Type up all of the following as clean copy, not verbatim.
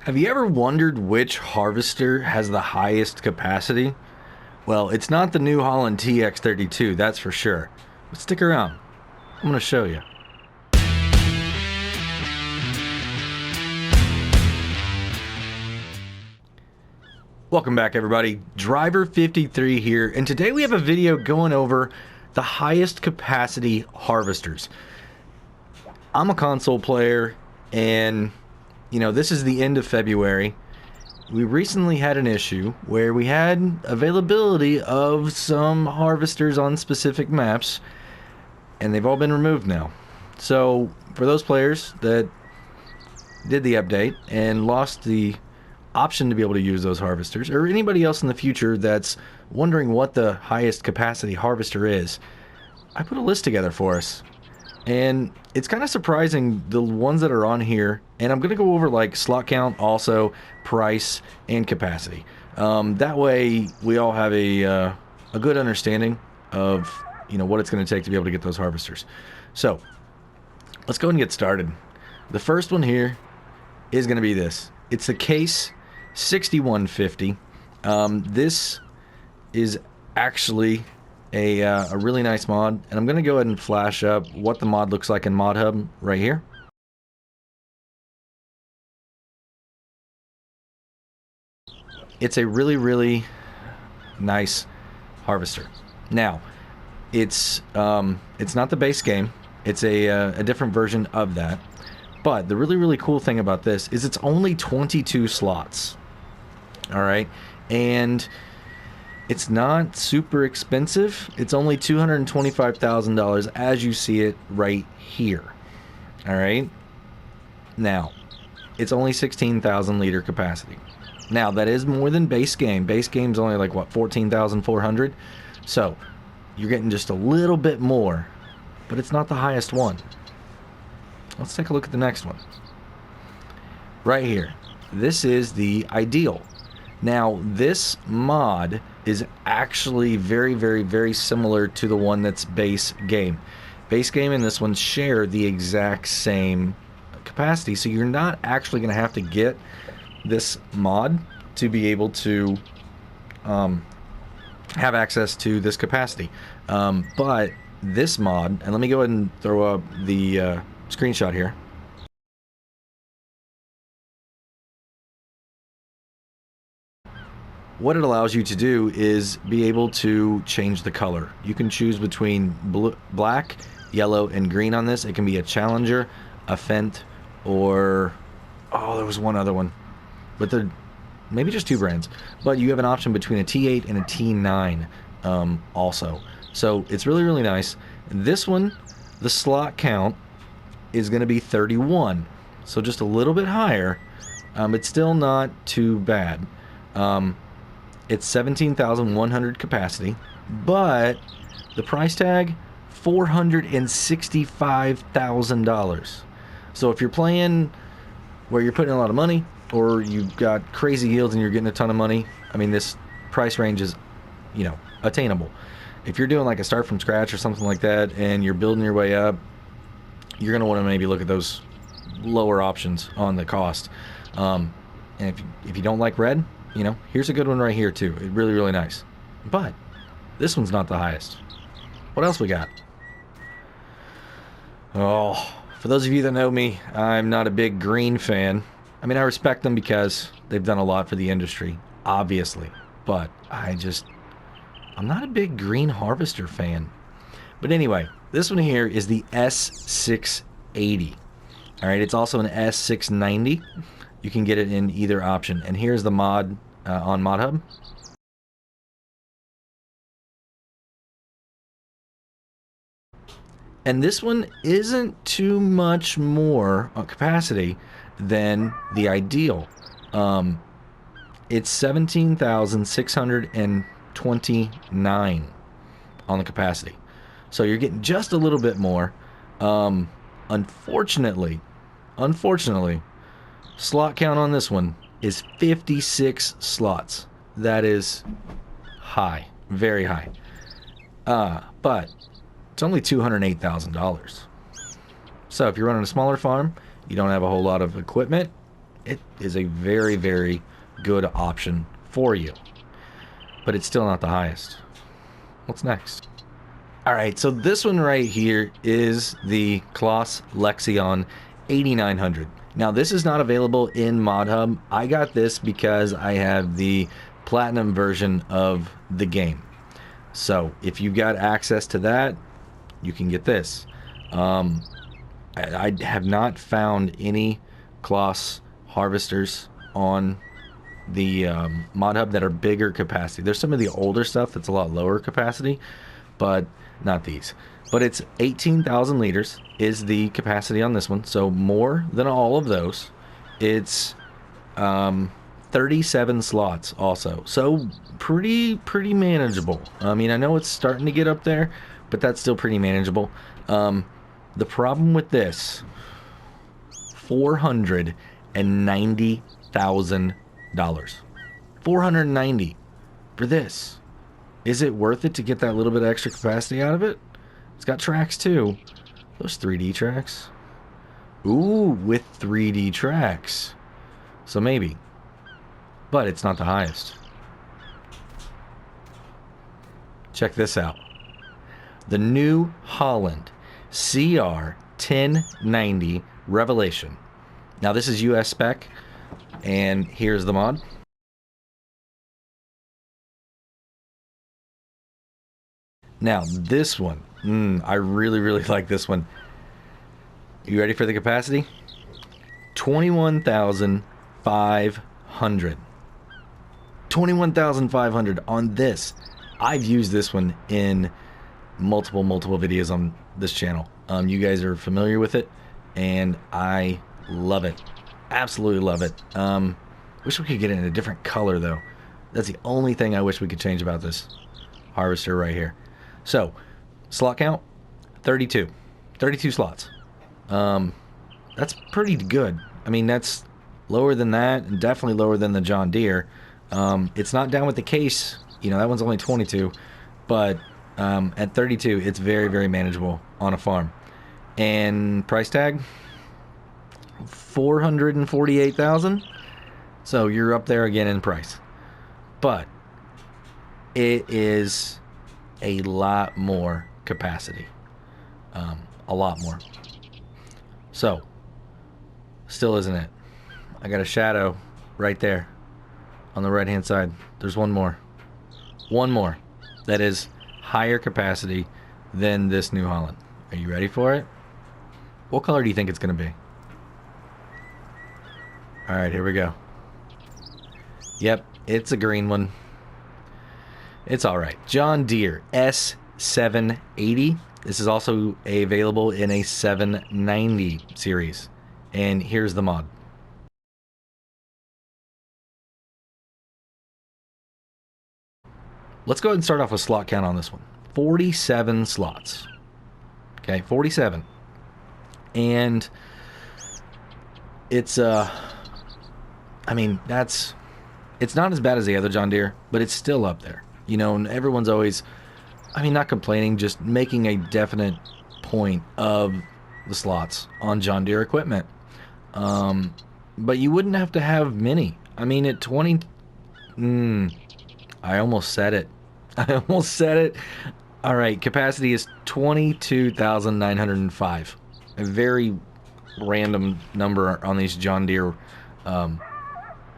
Have you ever wondered which harvester has the highest capacity? Well, it's not the new Holland TX32, that's for sure. But stick around. I'm going to show you. Welcome back, everybody. Driver53 here, and today we have a video going over the highest capacity harvesters. I'm a console player, and you know, this is the end of February. We recently had an issue where we had availability of some harvesters on specific maps, and they've all been removed now. So for those players that did the update and lost the option to be able to use those harvesters, or anybody else in the future that's wondering what the highest capacity harvester is, I put a list together for us. And it's kind of surprising, the ones that are on here, and I'm going to go over like slot count, also price and capacity. That way we all have a good understanding of, you know, what it's going to take to be able to get those harvesters. So let's go and get started. The first one here is going to be this. It's the Case 6150. This is actually a really nice mod, and I'm going to go ahead and flash up what the mod looks like in Mod Hub right here. It's a really nice harvester. Now, it's not the base game. It's a different version of that. But the really cool thing about this is it's only 22 slots. All right, and it's not super expensive. It's only $225,000 as you see it right here. All right. Now, it's only 16,000 liter capacity. Now, that is more than base game. Base game's only like, what, 14,400? So, you're getting just a little bit more, but it's not the highest one. Let's take a look at the next one. Right here. This is the Ideal. Now, this mod is actually very similar to the one that's base game. Base game and this one share the exact same capacity, so you're not actually going to have to get this mod to be able to have access to this capacity. But this mod, and let me go ahead and throw up the screenshot here. What it allows you to do is be able to change the color. You can choose between black, yellow, and green on this. It can be a Challenger, a Fendt, or oh, there was one other one, but they're maybe just two brands. But you have an option between a T8 and a T9 also. So it's really nice. This one, the slot count is going to be 31, so just a little bit higher. It's still not too bad. It's 17,100 capacity, but the price tag, $465,000. So if you're playing where you're putting a lot of money, or you've got crazy yields and you're getting a ton of money, I mean, this price range is, you know, attainable. If you're doing like a start from scratch or something like that, and you're building your way up, you're going to want to maybe look at those lower options on the cost. And if you don't like red, you know, here's a good one right here too. It's really nice. But this one's not the highest. What else we got? Oh, for those of you that know me, I'm not a big green fan. I mean, I respect them because they've done a lot for the industry, obviously. But I'm not a big green harvester fan. But anyway, this one here is the S680. All right, it's also an S690. You can get it in either option. And here's the mod on Mod Hub. And this one isn't too much more capacity than the Ideal. It's 17,629 on the capacity. So you're getting just a little bit more. Unfortunately, slot count on this one is 56 slots. That is high, very high. But it's only $208,000. So if you're running a smaller farm, you don't have a whole lot of equipment, it is a very, very good option for you. But it's still not the highest. What's next? Alright, so this one right here is the Klass Lexion 8900. Now this is not available in ModHub. I got this because I have the Platinum version of the game. So if you've got access to that, you can get this. I have not found any Klass harvesters on the ModHub that are bigger capacity. There's some of the older stuff that's a lot lower capacity, but not these. But it's 18,000 liters is the capacity on this one, so more than all of those. It's 37 slots also, so pretty manageable. I mean, I know it's starting to get up there, but that's still pretty manageable. The problem with this, $490,000. $490 for this. Is it worth it to get that little bit of extra capacity out of it? It's got tracks too. Those 3D tracks. Ooh, with 3D tracks. So maybe. But it's not the highest. Check this out. The new Holland CR 1090 Revelation. Now this is US spec, and here's the mod. Now this one, I really like this one. You ready for the capacity? 21,500. 21,500 on this. I've used this one in multiple videos on this channel. You guys are familiar with it, and I love it. Absolutely love it. Wish we could get it in a different color though. That's the only thing I wish we could change about this harvester right here. So, slot count, 32. 32 slots. That's pretty good. I mean, that's lower than that, and definitely lower than the John Deere. It's not down with the case. You know, that one's only 22. But at 32, it's very manageable on a farm. And price tag, $448,000. So you're up there again in price. But it is a lot more capacity. A lot more. So, still isn't it? I got a shadow right there on the right hand side. There's one more. One more that is higher capacity than this New Holland. Are you ready for it? What color do you think it's going to be? Alright, here we go. Yep, it's a green one. It's alright. John Deere S780. This is also available in a 790 series. And here's the mod. Let's go ahead and start off with slot count on this one. 47 slots. Okay, 47. And it's I mean, it's not as bad as the other John Deere, but it's still up there. You know, and everyone's always, I mean, not complaining, just making a definite point of the slots on John Deere equipment. But you wouldn't have to have many. I mean, at 20, I almost said it. I almost said it. All right, capacity is 22,905. A very random number on these John Deere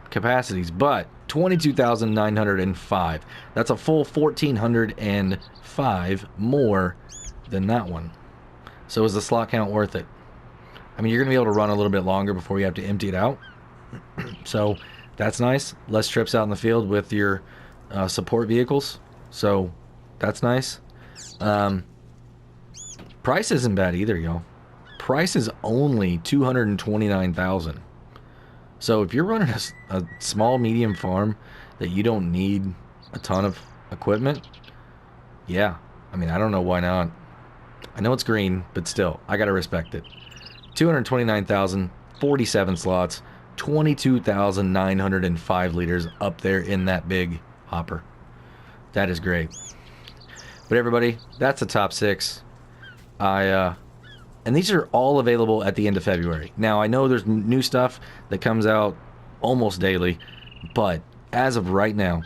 capacities, but 22,905. That's a full 1,405 more than that one. So is the slot count worth it? I mean, you're going to be able to run a little bit longer before you have to empty it out. So that's nice. Less trips out in the field with your support vehicles. So that's nice. Price isn't bad either, y'all. Price is only $229,000. So if you're running a small, medium farm that you don't need a ton of equipment, yeah. I mean, I don't know why not. I know it's green, but still, I gotta respect it. 229,000, 47 slots, 22,905 liters up there in that big hopper. That is great. But everybody, that's the top 6. I And these are all available at the end of February. Now, I know there's new stuff that comes out almost daily, but as of right now,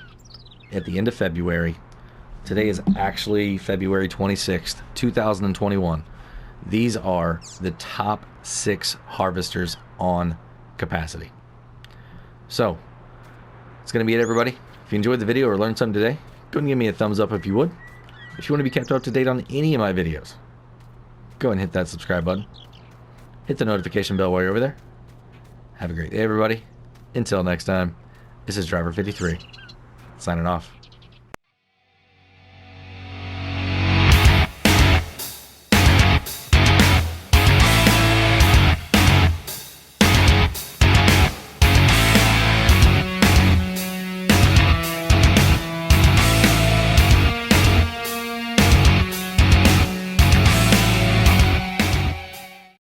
at the end of February, today is actually February 26th, 2021. These are the top 6 harvesters on capacity. So, that's going to be it, everybody. If you enjoyed the video or learned something today, go and give me a thumbs up if you would. If you want to be kept up to date on any of my videos, go and hit that subscribe button. Hit the notification bell while you're over there. Have a great day, everybody. Until next time, this is Driver 53, signing off.